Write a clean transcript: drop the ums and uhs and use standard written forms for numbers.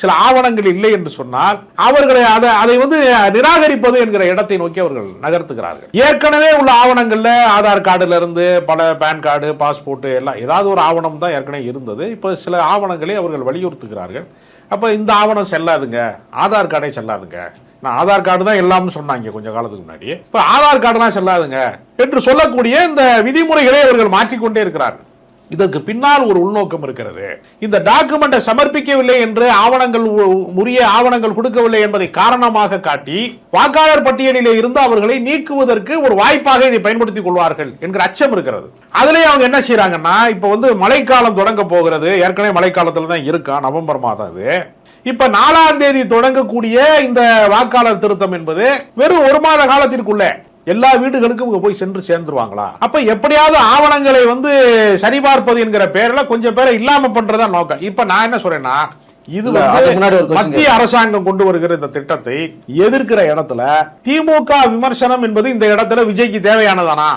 சில ஆவணங்கள் இல்லை என்று சொன்னால் அவர்களை அதை நிராகரிப்பது என்கிற இடத்தை நோக்கி அவர்கள் நகர்த்துகிறார்கள். ஏற்கனவே உள்ள ஆவணங்கள்ல ஆதார் கார்டுல இருந்து பல பேன் கார்டு, பாஸ்போர்ட் எல்லாம் ஏதாவது ஒரு ஆவணம் தான் ஏற்கனவே இருந்தது. இப்போ சில ஆவணங்களை அவர்கள் வலியுறுத்துகிறார்கள். அப்ப இந்த ஆவணம் செல்லாதுங்க, ஆதார் கார்டே செல்லாதுங்க. நான் ஆதார் கார்டு தான் எல்லாம்னு சொன்னாங்க கொஞ்சம் காலத்துக்கு முன்னாடி. இப்ப ஆதார் கார்டுலாம் செல்லாதுங்க என்று சொல்லக்கூடிய இந்த விதிமுறைகளை அவர்கள் மாற்றிக்கொண்டே இருக்கிறார்கள். இதற்கு பின்னால் ஒரு உள்நோக்கம் இருக்கிறது. இந்த டாக்குமெண்ட்டை சமர்ப்பிக்கவில்லை என்று உரிய ஆவணங்கள் கொடுக்கவில்லை என்பதை காரணமாக காட்டி வாக்காளர் பட்டியலிலே இருந்து அவர்களை நீக்குவதற்கு ஒரு வாய்ப்பாக இதை பயன்படுத்திக் கொள்வார்கள் என்கிற அச்சம் இருக்கிறது. அதுலயே அவங்க என்ன செய்யறாங்கன்னா, இப்ப மழைக்காலம் தொடங்க போகிறது. ஏற்கனவே மழைக்காலத்துல தான் இருக்கா, நவம்பர் மாதம் அது. இப்ப 4ஆம் தேதி தொடங்கக்கூடிய இந்த வாக்காளர் திருத்தம் என்பது வெறும் 1 மாத காலத்திற்குள்ள எல்லா வீடுகளுக்கும் போய் சென்று சேர்ந்துருவாங்களா? அப்ப எப்படியாவது ஆவணங்களை சரிபார்ப்பது என்கிற பேர்ல கொஞ்சம் பேரை இல்லாம பண்றதா நோக்கம். இப்ப நான் என்ன சொல்றேன்னா, இது மத்திய அரசாங்கம் கொண்டு வருகிற இந்த திட்டத்தை எதிர்க்கிற இடத்துல திமுக விமர்சனம் என்பது இந்த இடத்துல விஜய்க்கு தேவையானதானா?